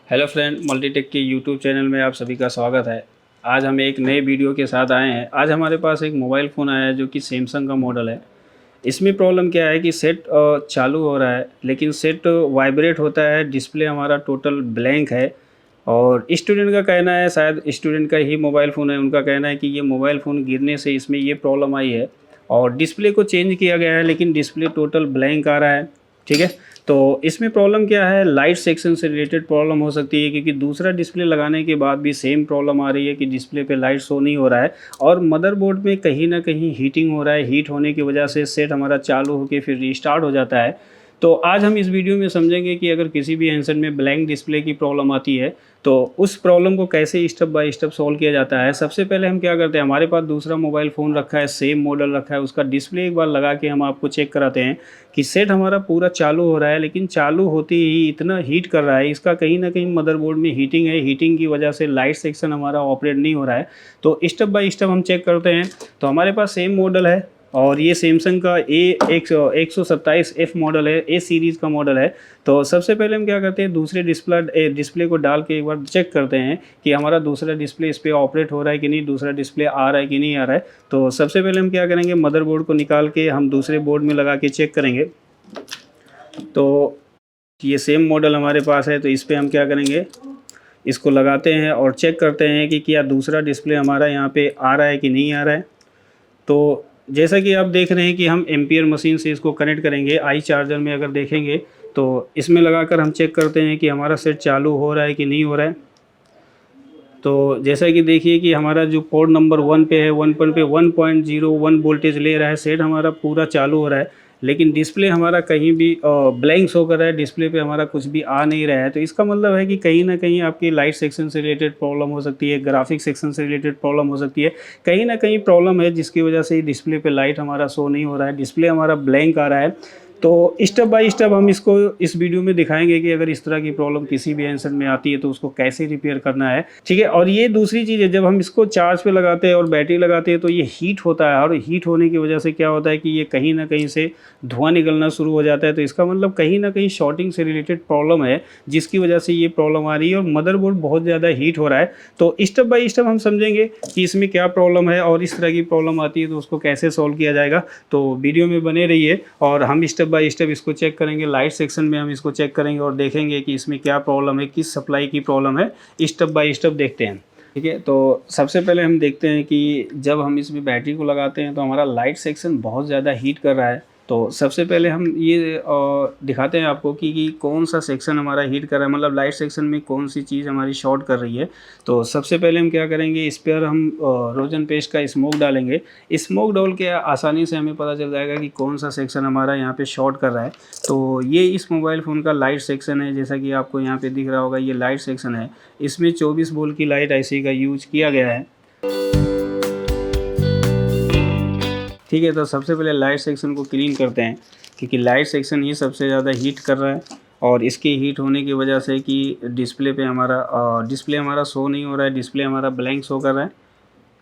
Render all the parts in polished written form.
Hello friend, Multitech के YouTube channel में आप सभी का स्वागत है। आज हम एक नए वीडियो के साथ आए हैं। आज हमारे पास एक मोबाइल फ़ोन आया है जो कि सैमसंग का मॉडल है। इसमें प्रॉब्लम क्या है कि सेट चालू हो रहा है लेकिन सेट वाइब्रेट होता है, डिस्प्ले हमारा टोटल ब्लैंक है। और स्टूडेंट का कहना है, शायद स्टूडेंट का ही मोबाइल फ़ोन है, उनका कहना है कि ये मोबाइल फ़ोन गिरने से इसमें ये प्रॉब्लम आई है। और डिस्प्ले को चेंज किया गया है लेकिन डिस्प्ले टोटल ब्लैंक आ रहा है। ठीक है, तो इसमें प्रॉब्लम क्या है, लाइट सेक्शन से रिलेटेड प्रॉब्लम हो सकती है, क्योंकि दूसरा डिस्प्ले लगाने के बाद भी सेम प्रॉब्लम आ रही है कि डिस्प्ले पे लाइट शो नहीं हो रहा है। और मदरबोर्ड में कहीं ना कहीं हीटिंग हो रहा है, हीट होने की वजह से सेट हमारा चालू होकर फिर रीस्टार्ट हो जाता है। तो आज हम इस वीडियो में समझेंगे कि अगर किसी भी हैंडसेट में ब्लैंक डिस्प्ले की प्रॉब्लम आती है तो उस प्रॉब्लम को कैसे स्टेप बाय स्टेप सॉल्व किया जाता है। सबसे पहले हम क्या करते हैं, हमारे पास दूसरा मोबाइल फ़ोन रखा है, सेम मॉडल रखा है, उसका डिस्प्ले एक बार लगा के हम आपको चेक कराते हैं कि सेट हमारा पूरा चालू हो रहा है, लेकिन चालू होते ही इतना हीट कर रहा है, इसका कहीं ना कहीं मदरबोर्ड में हीटिंग है, हीटिंग की वजह से लाइट सेक्शन हमारा ऑपरेट नहीं हो रहा है। तो स्टेप बाय स्टेप हम चेक करते हैं। तो हमारे पास सेम मॉडल है और ये सैमसंग का A127F मॉडल है, ए सीरीज़ का मॉडल है। तो सबसे पहले हम क्या करते हैं, दूसरे डिस्प्ले को डाल के एक बार चेक करते हैं कि हमारा दूसरा डिस्प्ले इस पर ऑपरेट हो रहा है कि नहीं, दूसरा डिस्प्ले आ रहा है कि नहीं आ रहा है। तो सबसे पहले हम क्या करेंगे, मदरबोर्ड को निकाल के हम दूसरे बोर्ड में लगा के चेक करेंगे। तो ये सेम मॉडल हमारे पास है, तो इस पर हम क्या करेंगे, इसको लगाते हैं और चेक करते हैं कि क्या दूसरा डिस्प्ले हमारा यहाँ पे आ रहा है कि नहीं आ रहा है। तो जैसा कि आप देख रहे हैं कि हम एम्पियर मशीन से इसको कनेक्ट करेंगे। आई चार्जर में अगर देखेंगे तो इसमें लगाकर हम चेक करते हैं कि हमारा सेट चालू हो रहा है कि नहीं हो रहा है। तो जैसा कि देखिए कि हमारा जो पोर्ट नंबर 1 पे है, 1 पे 1.01 वोल्टेज ले रहा है, सेट हमारा पूरा चालू हो रहा है, लेकिन डिस्प्ले हमारा कहीं भी ब्लैंक शो कर रहा है, डिस्प्ले पे हमारा कुछ भी आ नहीं रहा है। तो इसका मतलब है कि कहीं ना कहीं आपकी लाइट सेक्शन से रिलेटेड प्रॉब्लम हो सकती है, ग्राफिक सेक्शन से रिलेटेड प्रॉब्लम हो सकती है, कहीं ना कहीं प्रॉब्लम है जिसकी वजह से डिस्प्ले पे लाइट हमारा शो नहीं हो रहा है, डिस्प्ले हमारा ब्लैंक आ रहा है। तो स्टेप बाय स्टेप हम इसको इस वीडियो में दिखाएंगे कि अगर इस तरह की प्रॉब्लम किसी भी हैंडसेट में आती है तो उसको कैसे रिपेयर करना है। ठीक है, और ये दूसरी चीज़ है, जब हम इसको चार्ज पे लगाते हैं और बैटरी लगाते हैं तो ये हीट होता है, और हीट होने की वजह से क्या होता है कि ये कहीं ना कहीं से धुआं निकलना शुरू हो जाता है। तो इसका मतलब कहीं ना कहीं शॉर्टिंग से रिलेटेड प्रॉब्लम है जिसकी वजह से ये प्रॉब्लम आ रही है और मदरबोर्ड बहुत ज़्यादा हीट हो रहा है। तो स्टेप बाय स्टेप हम समझेंगे कि इसमें क्या प्रॉब्लम है और इस तरह की प्रॉब्लम आती है तो उसको कैसे सॉल्व किया जाएगा। तो वीडियो में बने रहिए और हम स्टेप बाय स्टेप इसको चेक करेंगे। लाइट सेक्शन में हम इसको चेक करेंगे और देखेंगे कि इसमें क्या प्रॉब्लम है, किस सप्लाई की प्रॉब्लम है। स्टेप बाय स्टेप देखते हैं। ठीक है, तो सबसे पहले हम देखते हैं कि जब हम इसमें बैटरी को लगाते हैं तो हमारा लाइट सेक्शन बहुत ज़्यादा हीट कर रहा है। तो सबसे पहले हम ये दिखाते हैं आपको कि कौन सा सेक्शन हमारा हीट कर रहा है, मतलब लाइट सेक्शन में कौन सी चीज़ हमारी शॉर्ट कर रही है। तो सबसे पहले हम क्या करेंगे, इस पर हम रोजन पेस्ट का स्मोक डालेंगे। स्मोक डाल के आसानी से हमें पता चल जाएगा कि कौन सा सेक्शन हमारा यहाँ पे शॉर्ट कर रहा है। तो ये इस मोबाइल फ़ोन का लाइट सेक्शन है, जैसा कि आपको यहाँ पे दिख रहा होगा, ये लाइट सेक्शन है। इसमें 24 वोल्ट की लाइट आईसी का यूज किया गया है। ठीक है, तो सबसे पहले लाइट सेक्शन को क्लीन करते हैं, क्योंकि लाइट सेक्शन ही सबसे ज़्यादा हीट कर रहा है। और इसके हीट होने की वजह से कि डिस्प्ले पे डिस्प्ले हमारा शो नहीं हो रहा है, डिस्प्ले हमारा ब्लैंक शो कर रहा है।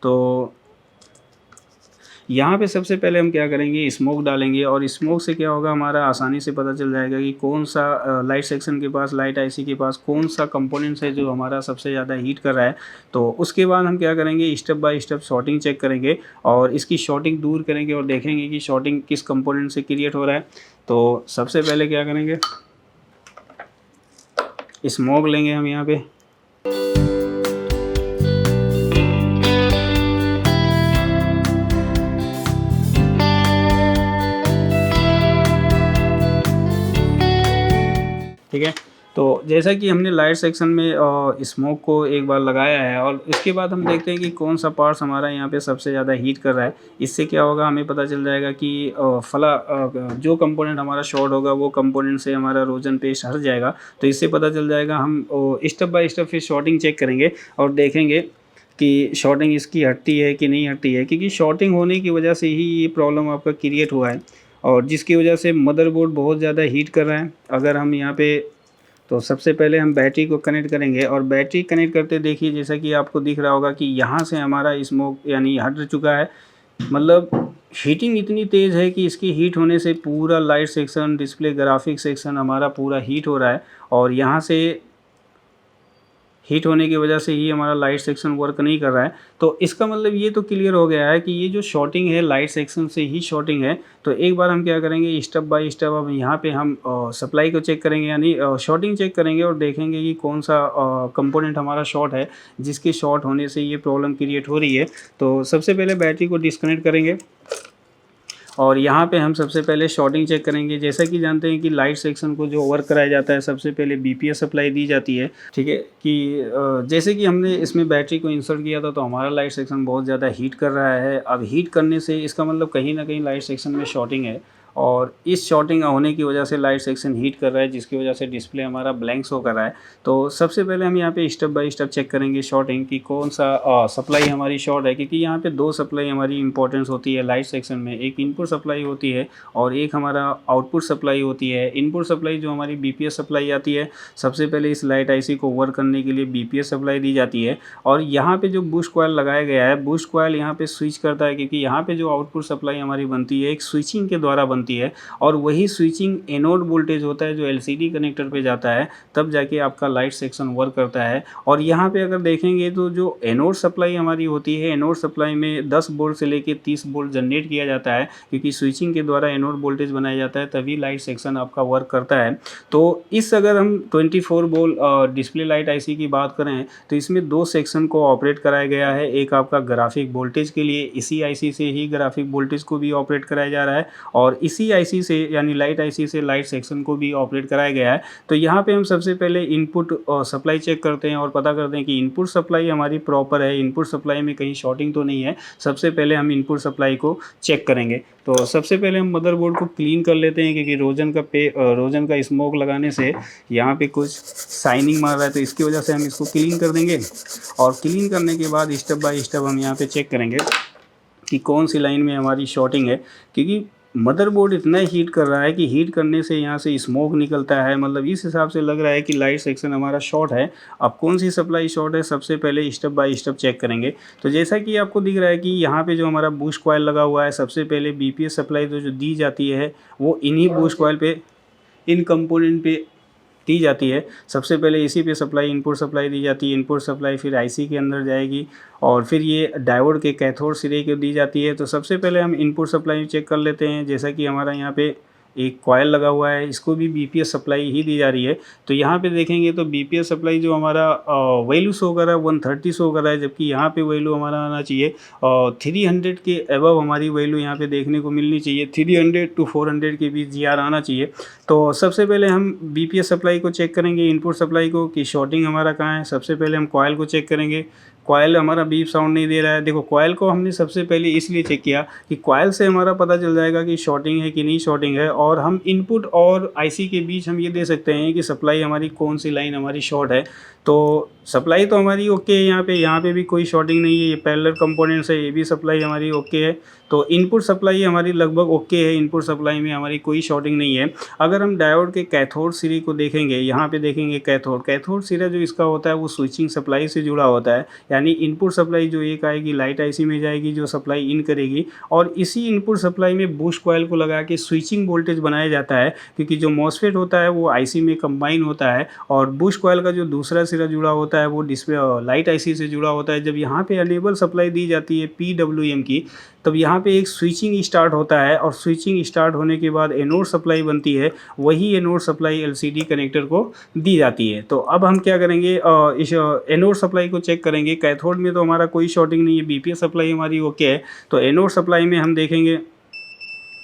तो यहाँ पे सबसे पहले हम क्या करेंगे, स्मोक डालेंगे और स्मोक से क्या होगा, हमारा आसानी से पता चल जाएगा कि कौन सा लाइट सेक्शन के पास, लाइट आईसी के पास कौन सा कंपोनेंट्स है जो हमारा सबसे ज़्यादा हीट कर रहा है। तो उसके बाद हम क्या करेंगे, step by step sorting check करेंगे और इसकी शॉर्टिंग दूर करेंगे और देखेंगे कि शॉर्टिंग किस कंपोनेंट से क्रिएट हो रहा है। तो सबसे पहले क्या करेंगे, स्मोक लेंगे हम यहाँ पे। ठीक है, तो जैसा कि हमने लाइट सेक्शन में स्मोक को एक बार लगाया है और इसके बाद हम देखते हैं कि कौन सा पार्ट्स हमारा यहाँ पे सबसे ज़्यादा हीट कर रहा है। इससे क्या होगा, हमें पता चल जाएगा कि जो कंपोनेंट हमारा शॉर्ट होगा वो कंपोनेंट से हमारा रोजन पेस्ट हट जाएगा। तो इससे पता चल जाएगा। हम स्टेप बाय स्टेप फिर शॉर्टिंग चेक करेंगे और देखेंगे कि शॉर्टिंग इसकी हटती है कि नहीं हटती है, क्योंकि शॉर्टिंग होने की वजह से ही ये प्रॉब्लम आपका क्रिएट हुआ है और जिसकी वजह से मदरबोर्ड बहुत ज़्यादा हीट कर रहा है। अगर हम यहाँ पे, तो सबसे पहले हम बैटरी को कनेक्ट करेंगे और बैटरी कनेक्ट करते देखिए जैसा कि आपको दिख रहा होगा कि यहाँ से हमारा स्मोक यानी हट चुका है। मतलब हीटिंग इतनी तेज़ है कि इसकी हीट होने से पूरा light section, display, graphic section हमारा पूरा हीट हो रहा है। और यहाँ से हीट होने की वजह से ही हमारा लाइट सेक्शन वर्क नहीं कर रहा है। तो इसका मतलब ये तो क्लियर हो गया है कि ये जो शॉर्टिंग है लाइट सेक्शन से ही शॉर्टिंग है। तो एक बार हम क्या करेंगे, स्टेप बाय स्टेप अब यहाँ पे हम सप्लाई को चेक करेंगे, यानी शॉर्टिंग चेक करेंगे और देखेंगे कि कौन सा कंपोनेंट हमारा शॉर्ट है जिसके शॉर्ट होने से ये प्रॉब्लम क्रिएट हो रही है। तो सबसे पहले बैटरी को डिस्कनेक्ट करेंगे और यहाँ पे हम सबसे पहले शॉर्टिंग चेक करेंगे। जैसा कि जानते हैं कि लाइट सेक्शन को जो वर्क कराया जाता है सबसे पहले बीपीएस सप्लाई दी जाती है, ठीक है। कि जैसे कि हमने इसमें बैटरी को इंसर्ट किया था तो हमारा लाइट सेक्शन बहुत ज़्यादा हीट कर रहा है। अब हीट करने से इसका मतलब कहीं ना कहीं लाइट सेक्शन में शॉर्टिंग है और इस शॉर्टिंग होने की वजह से लाइट सेक्शन हीट कर रहा है, जिसकी वजह से डिस्प्ले हमारा ब्लैंक शो कर रहा है। तो सबसे पहले हम यहाँ पे स्टेप बाय स्टेप चेक करेंगे शॉर्टिंग की कौन सा सप्लाई हमारी शॉर्ट है, क्योंकि यहाँ पे दो सप्लाई हमारी इंपॉर्टेंस होती है लाइट सेक्शन में। एक इनपुट सप्लाई होती है और एक हमारा आउटपुट सप्लाई होती है। इनपुट सप्लाई जो हमारी बीपीएस सप्लाई आती है, सबसे पहले इस लाइट आईसी को वर्क करने के लिए बीपीएस सप्लाई दी जाती है। और यहाँ पे जो बूस्ट कॉइल लगाया गया है, बूस्ट कॉइल यहाँ पे स्विच करता है, क्योंकि यहाँ पे जो आउटपुट सप्लाई हमारी बनती है एक स्विचिंग के द्वारा बनती है और वही स्विचिंग एनोड वोल्टेज होता है जो एलसीडी कनेक्टर पे जाता है, तब जाके आपका लाइट सेक्शन वर्क करता है। और यहाँ पे अगर देखेंगे तो जो एनोड सप्लाई हमारी होती है, एनोड सप्लाई में 10 वोल्ट से लेके 30 वोल्ट जनरेट किया जाता है, क्योंकि स्विचिंग के द्वारा एनोड वोल्टेज बनाया जाता है, तभी लाइट सेक्शन आपका वर्क करता है। तो इस अगर हम 24 वोल्ट डिस्प्ले लाइट आईसी की बात करें तो इसमें दो सेक्शन को ऑपरेट कराया गया है। एक आपका ग्राफिक वोल्टेज के लिए इसी आईसी से ही ग्राफिक वोल्टेज को भी ऑपरेट कराया जा रहा है और इसी आईसी से यानी लाइट आईसी से लाइट सेक्शन को भी ऑपरेट कराया गया है। तो यहाँ पे हम सबसे पहले इनपुट सप्लाई चेक करते हैं और पता करते हैं कि इनपुट सप्लाई हमारी प्रॉपर है, इनपुट सप्लाई में कहीं शॉर्टिंग तो नहीं है। सबसे पहले हम इनपुट सप्लाई को चेक करेंगे। तो सबसे पहले हम मदरबोर्ड को क्लीन कर लेते हैं, क्योंकि रोजन का स्मोक लगाने से यहाँ पे कुछ शाइनिंग मार रहा है, तो इसकी वजह से हम इसको क्लीन कर देंगे। और क्लीन करने के बाद स्टेप बाय स्टेप हम यहाँ पे चेक करेंगे कि कौन सी लाइन में हमारी शॉर्टिंग है, क्योंकि मदरबोर्ड इतना हीट कर रहा है कि हीट करने से यहाँ से स्मोक निकलता है। मतलब इस हिसाब से लग रहा है कि लाइट सेक्शन हमारा शॉर्ट है। अब कौन सी सप्लाई शॉर्ट है, सबसे पहले स्टेप बाय स्टेप चेक करेंगे। तो जैसा कि आपको दिख रहा है कि यहाँ पे जो हमारा बूस्ट कॉइल लगा हुआ है, सबसे पहले बीपीएस सप्लाई जो दी जाती है वो इन्हीं बूस्ट कॉइल पे, इन कंपोनेंट पे दी जाती है। सबसे पहले इसी पे सप्लाई इनपुट सप्लाई दी जाती है। इनपुट सप्लाई फिर आईसी के अंदर जाएगी और फिर ये डायोड के कैथोड सिरे को दी जाती है। तो सबसे पहले हम इनपुट सप्लाई चेक कर लेते हैं। जैसा कि हमारा यहाँ पे एक कॉयल लगा हुआ है, इसको भी बीपीएस सप्लाई ही दी जा रही है। तो यहाँ पे देखेंगे तो बीपीएस सप्लाई जो हमारा वैल्यू शो कर रहा है 130 शो कर रहा है, जबकि यहाँ पे वैल्यू हमारा आना चाहिए 300 के अबव हमारी वैल्यू यहाँ पे देखने को मिलनी चाहिए। 300 to 400 के बीच जीआर आना चाहिए। तो सबसे पहले हम बीपीएस सप्लाई को चेक करेंगे, इनपुट सप्लाई को, कि शॉर्टिंग हमारा कहाँ है। सबसे पहले हम कॉयल को चेक करेंगे। कॉयल हमारा बीप साउंड नहीं दे रहा है। देखो, कॉयल को हमने सबसे पहले इसलिए चेक किया कि कॉयल से हमारा पता चल जाएगा कि शॉर्टिंग है कि नहीं शॉर्टिंग है। और हम इनपुट और आईसी के बीच हम ये दे सकते हैं कि सप्लाई हमारी कौन सी लाइन हमारी शॉर्ट है। तो सप्लाई तो हमारी ओके है, यहाँ पे भी कोई शॉर्टिंग नहीं है। ये पैरेलल कंपोनेंट्स है, ये भी सप्लाई हमारी ओके है। तो इनपुट सप्लाई हमारी लगभग ओके है, इनपुट सप्लाई में हमारी कोई शॉर्टिंग नहीं है। अगर हम डायोड के कैथोड सिरे को देखेंगे, यहाँ पे देखेंगे कैथोड सिरा जो इसका होता है वो स्विचिंग सप्लाई से जुड़ा होता है। यानी इनपुट सप्लाई जो एक आएगी लाइट आईसी में जाएगी जो सप्लाई इन करेगी, और इसी इनपुट सप्लाई में बूस्ट कॉइल को लगा के स्विचिंग वोल्टेज बनाया जाता है, क्योंकि जो मॉसफेट होता है वो आईसी में कंबाइन होता है और बूस्ट कॉइल का जो दूसरा सिरा जुड़ा होता है वो डिस्प्ले लाइट आईसी से जुड़ा होता है। जब यहाँ पे अनेबल सप्लाई दी जाती है PWM की, तब यहाँ पे एक स्विचिंग स्टार्ट होता है और स्विचिंग स्टार्ट होने के बाद एनोड सप्लाई बनती है। वही एनोड सप्लाई एलसीडी कनेक्टर को दी जाती है। तो अब हम क्या करेंगे, इस एनोड सप्लाई को चेक करेंगे। कैथोड में तो हमारा कोई शॉर्टिंग नहीं है, बीपीएस सप्लाई हमारी ओके है। तो एनोड सप्लाई में हम देखेंगे,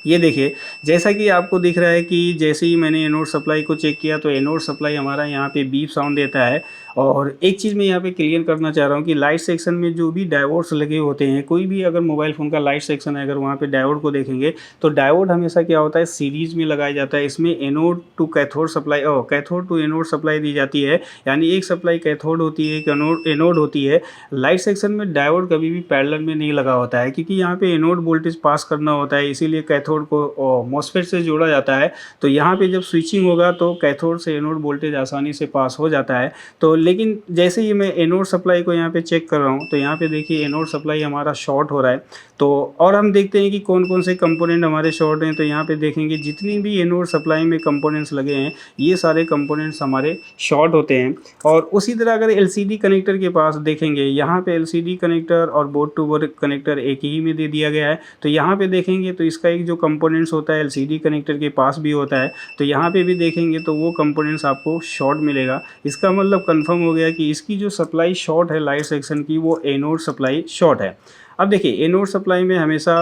ये देखिए जैसा कि आपको दिख रहा है कि जैसे ही मैंने एनोड सप्लाई को चेक किया तो एनोड सप्लाई हमारा यहाँ पे बीप साउंड देता है। और एक चीज़ मैं यहाँ पे क्लियर करना चाह रहा हूँ कि लाइट सेक्शन में जो भी डायोड्स लगे होते हैं, कोई भी अगर मोबाइल फ़ोन का लाइट सेक्शन है, अगर वहाँ पे डायोड को देखेंगे तो डायोड हमेशा क्या होता है, सीरीज में लगाया जाता है। इसमें anode to cathode supply cathode to anode supply दी जाती है, यानी एक सप्लाई कैथोड होती है, एक एनोड होती है। लाइट सेक्शन में डायोड कभी भी पैरेलल में नहीं लगा होता है, क्योंकि यहाँ पे एनोड वोल्टेज पास करना होता है, इसीलिए कैथोड को मॉसफेट से जोड़ा जाता है। तो यहाँ पे जब स्विचिंग होगा तो कैथोड से एनोड वोल्टेज आसानी से पास हो जाता है। तो लेकिन जैसे ही मैं एनोड सप्लाई को यहाँ पे चेक कर रहा हूँ तो यहाँ पे देखिए एनोड सप्लाई हमारा शॉर्ट हो रहा है। तो और हम देखते हैं कि कौन-कौन से कंपोनेंट हमारे शॉर्ट हैं, तो यहाँ पे देखेंगे जितनी भी एनोड सप्लाई में कंपोनेंट्स लगे हैं, ये सारे कंपोनेंट्स हमारे शॉर्ट होते हैं। और उसी तरह अगर एलसीडी कनेक्टर के पास देखेंगे, यहाँ पे एलसीडी कनेक्टर और बोर्ड टू बोर्ड कनेक्टर एक ही में दे दिया गया है। तो यहाँ पे देखेंगे तो इसका एक जो कंपोनेंट्स होता है एलसीडी कनेक्टर के पास भी होता है, तो यहाँ पे भी देखेंगे तो वो कंपोनेंट्स आपको शॉर्ट मिलेगा। इसका मतलब कंफर्म हो गया कि इसकी जो सप्लाई शॉर्ट है लाइट सेक्शन की, वो एनोड सप्लाई शॉर्ट है। अब देखिए एनोड सप्लाई में हमेशा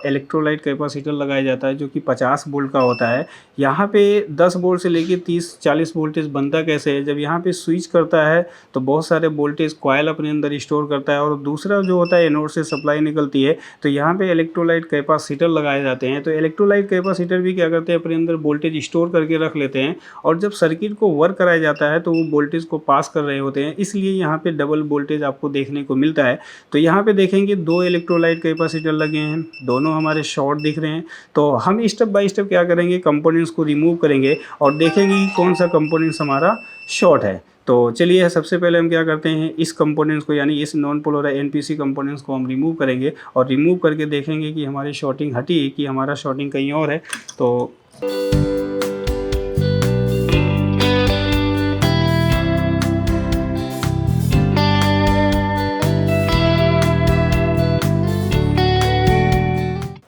इलेक्ट्रोलाइट कैपेसिटर लगाया जाता है जो कि 50 वोल्ट का होता है। यहाँ पे 10 वोल्ट से लेके 30-40 वोल्टेज बनता कैसे है, जब यहाँ पे स्विच करता है तो बहुत सारे वोल्टेज कॉइल अपने अंदर स्टोर करता है, और दूसरा जो होता है एनोड से सप्लाई निकलती है, तो यहाँ पे इलेक्ट्रोलाइट कैपेसिटर लगाए जाते हैं। तो इलेक्ट्रोलाइट कैपेसिटर भी क्या करते हैं, अपने अंदर वोल्टेज स्टोर करके रख लेते हैं, और जब सर्किट को वर्क कराया जाता है तो वो वोल्टेज को पास कर रहे होते हैं, इसलिए यहाँ पे डबल वोल्टेज आपको देखने को मिलता है। तो यहाँ पे देखेंगे 2 इलेक्ट्रोलाइट कैपेसिटर लगे हैं, दोनों हमारे शॉर्ट दिख रहे हैं। तो हम स्टेप बाय स्टेप क्या करेंगे, कंपोनेंट्स को रिमूव करेंगे और देखेंगे कि कौन सा कंपोनेंट्स हमारा शॉर्ट है। तो चलिए सबसे पहले हम क्या करते हैं, इस कंपोनेंट्स को यानी इस नॉन पोलर एनपीसी कंपोनेंट्स को हम रिमूव करेंगे, और रिमूव करके देखेंगे कि हमारी शॉर्टिंग हटी कि हमारा शॉर्टिंग कहीं और है। तो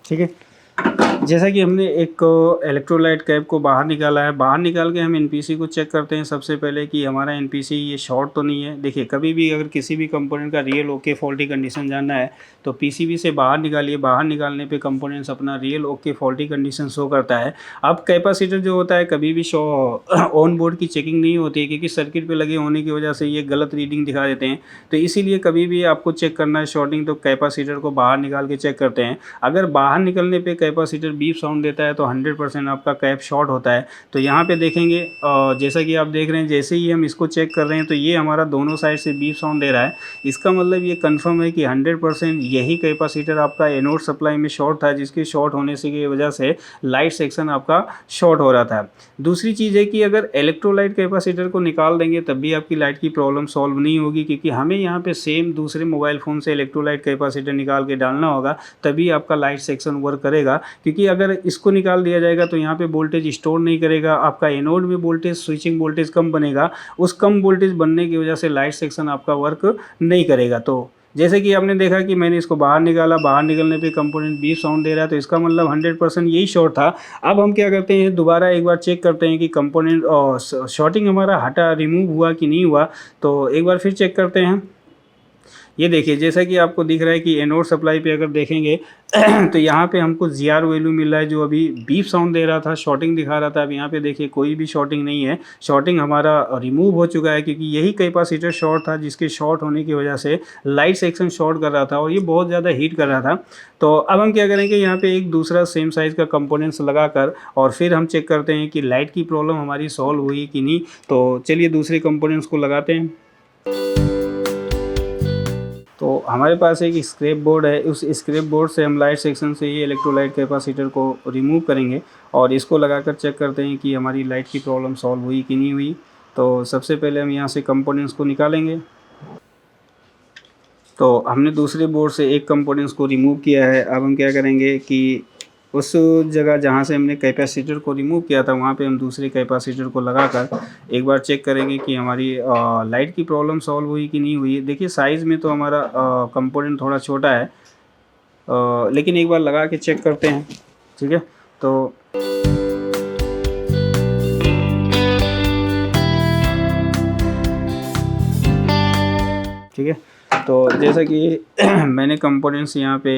ठीक है, जैसा कि हमने एक इलेक्ट्रोलाइट कैप को बाहर निकाला है, बाहर निकाल के हम एनपीसी को चेक करते हैं सबसे पहले कि हमारा एनपीसी ये शॉर्ट तो नहीं है। देखिए कभी भी अगर किसी भी कंपोनेंट का रियल ओके फॉल्टी कंडीशन जानना है तो पीसीबी से बाहर निकालिए, बाहर निकालने पे कंपोनेंट्स अपना real okay faulty condition show करता है। अब कैपेसिटर जो होता है कभी भी ऑन बोर्ड की चेकिंग नहीं होती है, क्योंकि सर्किट पर लगे होने की वजह से ये गलत रीडिंग दिखा देते हैं। तो इसीलिए कभी भी आपको चेक करना है शॉर्टिंग तो कैपेसिटर को बाहर निकाल के चेक करते हैं। अगर बाहर निकलने पर कैपेसिटर बीप साउंड देता है तो 100% आपका कैप शॉर्ट होता है। तो यहाँ पे देखेंगे जैसा कि आप देख रहे हैं, जैसे ही हम इसको चेक कर रहे हैं तो ये हमारा दोनों साइड से बीप साउंड दे रहा है। इसका मतलब ये कंफर्म है कि 100% यही कैपेसिटर आपका एनोड सप्लाई में शॉर्ट था, जिसके शॉर्ट होने से की वजह से लाइट सेक्शन आपका शॉर्ट हो रहा था। दूसरी चीज़ है कि अगर इलेक्ट्रोलाइट कैपेसिटर को निकाल देंगे तब भी आपकी लाइट की प्रॉब्लम सॉल्व नहीं होगी, क्योंकि हमें यहाँ पे सेम दूसरे मोबाइल फ़ोन से इलेक्ट्रोलाइट कैपेसिटर निकाल के डालना होगा, तभी आपका लाइट सेक्शन वर्क करेगा। क्योंकि अगर इसको निकाल दिया जाएगा तो यहाँ पे वोल्टेज स्टोर नहीं करेगा, आपका एनोड में वोल्टेज स्विचिंग वोल्टेज कम बनेगा, उस कम वोल्टेज बनने की वजह से लाइट सेक्शन आपका वर्क नहीं करेगा। तो जैसे कि आपने देखा कि मैंने इसको बाहर निकाला, बाहर निकलने पे कंपोनेंट बीप साउंड दे रहा है, तो इसका मतलब 100% यही शॉर्ट था। अब हम क्या करते हैं, दोबारा एक बार चेक करते हैं कि कंपोनेंट शॉर्टिंग हमारा हटा रिमूव हुआ कि नहीं हुआ। तो एक बार फिर चेक करते हैं। ये देखिए जैसा कि आपको दिख रहा है कि एनोड सप्लाई पे अगर देखेंगे तो यहाँ पे हमको जीआर वैल्यू मिल रहा है, जो अभी बीप साउंड दे रहा था, शॉर्टिंग दिखा रहा था। अब यहाँ पे देखिए कोई भी शॉर्टिंग नहीं है, शॉर्टिंग हमारा रिमूव हो चुका है, क्योंकि यही कैपेसिटर शॉर्ट था जिसके शॉर्ट होने की वजह से लाइट सेक्शन शॉर्ट कर रहा था और ये बहुत ज़्यादा हीट कर रहा था। तो अब हम क्या करेंगे, यहाँ पे एक दूसरा सेम साइज़ का कंपोनेंट्स लगाकर और फिर हम चेक करते हैं कि लाइट की प्रॉब्लम हमारी सॉल्व हुई कि नहीं। तो चलिए दूसरे कंपोनेंट्स को लगाते हैं। तो हमारे पास एक स्क्रैप बोर्ड है, उस स्क्रैप बोर्ड से हम लाइट सेक्शन से ये इलेक्ट्रोलाइट कैपेसिटर को रिमूव करेंगे और इसको लगाकर चेक करते हैं कि हमारी लाइट की प्रॉब्लम सॉल्व हुई कि नहीं हुई। तो सबसे पहले हम यहाँ से कंपोनेंट्स को निकालेंगे। तो हमने दूसरे बोर्ड से एक कंपोनेंट्स को रिमूव किया है। अब हम क्या करेंगे कि उस जगह जहाँ से हमने कैपेसिटर को रिमूव किया था वहाँ पे हम दूसरे कैपेसिटर को लगाकर एक बार चेक करेंगे कि हमारी लाइट की प्रॉब्लम सॉल्व हुई कि नहीं हुई। देखिए साइज़ में तो हमारा कंपोनेंट थोड़ा छोटा है, लेकिन एक बार लगा के चेक करते हैं। ठीक है, तो ठीक है, तो जैसा कि मैंने कंपोनेंट्स यहाँ पे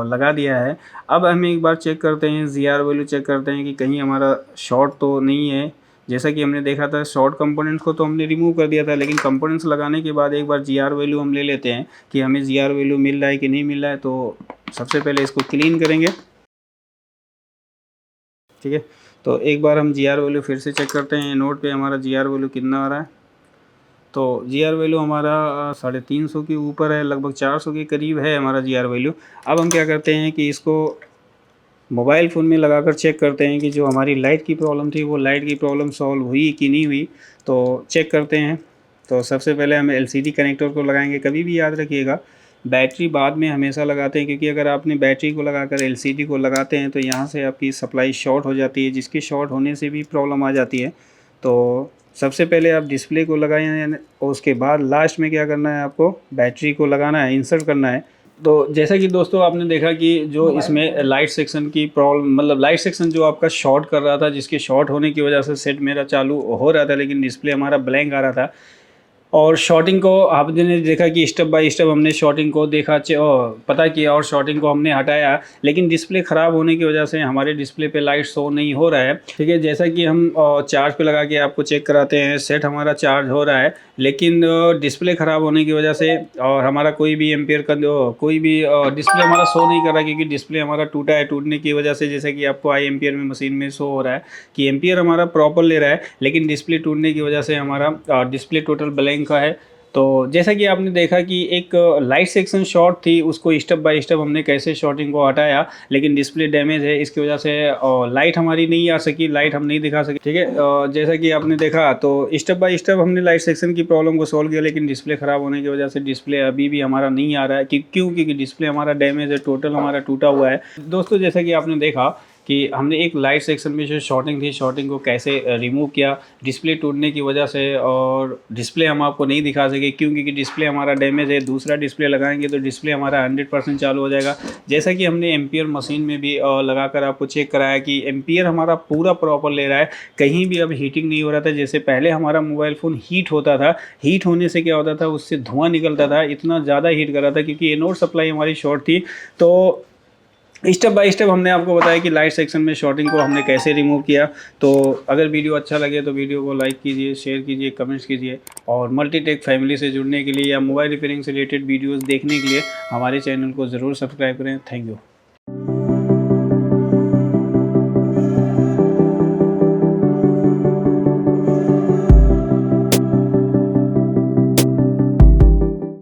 लगा दिया है। अब हम एक बार चेक करते हैं, जीआर वैल्यू चेक करते हैं कि कहीं हमारा शॉर्ट तो नहीं है। जैसा कि हमने देखा था शॉर्ट कंपोनेंट्स को तो हमने रिमूव कर दिया था, लेकिन कंपोनेंट्स लगाने के बाद एक बार जीआर वैल्यू हम ले लेते हैं कि हमें जीआर वैल्यू मिल रहा है कि नहीं मिल रहा है। तो सबसे पहले इसको क्लीन करेंगे। ठीक है, तो एक बार हम जीआर वैल्यू फिर से चेक करते हैं, नोट पे हमारा जीआर वैल्यू कितना आ रहा है। तो जीआर वैल्यू हमारा 350 के ऊपर है, लगभग 400 के करीब है हमारा जीआर वैल्यू। अब हम क्या करते हैं कि इसको मोबाइल फ़ोन में लगाकर चेक करते हैं कि जो हमारी लाइट की प्रॉब्लम थी वो लाइट की प्रॉब्लम सॉल्व हुई कि नहीं हुई। तो चेक करते हैं। तो सबसे पहले हम एलसीडी कनेक्टर को लगाएंगे। कभी भी याद रखिएगा बैटरी बाद में हमेशा लगाते हैं, क्योंकि अगर आपने बैटरी को लगाकर एलसीडी को लगाते हैं तो यहाँ से आपकी सप्लाई शॉर्ट हो जाती है, जिसकी शॉर्ट होने से भी प्रॉब्लम आ जाती है। तो सबसे पहले आप डिस्प्ले को लगाएं और उसके बाद लास्ट में क्या करना है, आपको बैटरी को लगाना है, इंसर्ट करना है। तो जैसा कि दोस्तों आपने देखा कि जो इसमें लाइट सेक्शन की प्रॉब्लम, मतलब लाइट सेक्शन जो आपका शॉर्ट कर रहा था, जिसके शॉर्ट होने की वजह से सेट मेरा चालू हो रहा था लेकिन डिस्प्ले हमारा ब्लैंक आ रहा था। और शॉर्टिंग को आपने देखा कि स्टेप बाय स्टेप हमने शॉर्टिंग को देखा, पता किया और शॉर्टिंग को हमने हटाया, लेकिन डिस्प्ले ख़राब होने की वजह से हमारे डिस्प्ले पे लाइट शो नहीं हो रहा है। ठीक है, जैसा कि हम चार्ज पे लगा के आपको चेक कराते हैं, सेट हमारा चार्ज हो रहा है, लेकिन डिस्प्ले ख़राब होने की वजह से और हमारा कोई भी एम्पियर का कोई भी डिस्प्ले हमारा शो नहीं कर रहा, क्योंकि डिस्प्ले हमारा टूटा है। टूटने की वजह से जैसे कि आपको आई एम्पियर में मशीन में शो हो रहा है कि एम्पियर हमारा प्रॉपर ले रहा है, लेकिन डिस्प्ले टूटने की वजह से हमारा डिस्प्ले टोटल ब्लैंक का है। तो जैसा कि आपने देखा कि एक लाइट सेक्शन शॉर्ट थी, उसको स्टेप बाय स्टेप हमने कैसे शॉर्टिंग को हटाया, लेकिन डिस्प्ले डैमेज है, इसकी वजह से लाइट हमारी नहीं आ सकी, लाइट हम नहीं दिखा सके। ठीक है, जैसा कि आपने देखा तो स्टेप बाय स्टेप हमने लाइट सेक्शन की प्रॉब्लम को सॉल्व किया, लेकिन डिस्प्ले ख़राब होने की वजह से डिस्प्ले अभी भी हमारा नहीं आ रहा है। क्यों? क्योंकि डिस्प्ले हमारा डैमेज है, टोटल हमारा टूटा हुआ है। दोस्तों जैसा कि आपने देखा कि हमने एक लाइट सेक्शन में जो शॉर्टिंग थी, शॉर्टिंग को कैसे रिमूव किया डिस्प्ले टूटने की वजह से, और डिस्प्ले हम आपको नहीं दिखा सके क्यों? क्योंकि डिस्प्ले हमारा डैमेज है। दूसरा डिस्प्ले लगाएंगे तो डिस्प्ले हमारा 100% चालू हो जाएगा। जैसा कि हमने एम्पियर मशीन में भी लगाकर आपको चेक कराया कि एम्पियर हमारा पूरा प्रॉपर ले रहा है, कहीं भी अब हीटिंग नहीं हो रहा था। जैसे पहले हमारा मोबाइल फ़ोन हीट होता था, हीट होने से क्या होता था, उससे धुआं निकलता था, इतना ज़्यादा हीट कर रहा था क्योंकि एनोड सप्लाई हमारी शॉर्ट थी। तो स्टेप बाय स्टेप हमने आपको बताया कि लाइट सेक्शन में शॉर्टिंग को हमने कैसे रिमूव किया। तो अगर वीडियो अच्छा लगे तो वीडियो को लाइक कीजिए, शेयर कीजिए, कमेंट्स कीजिए, और मल्टीटेक फैमिली से जुड़ने के लिए या मोबाइल रिपेयरिंग से रिलेटेड वीडियोस देखने के लिए हमारे चैनल को ज़रूर सब्सक्राइब करें। Thank you.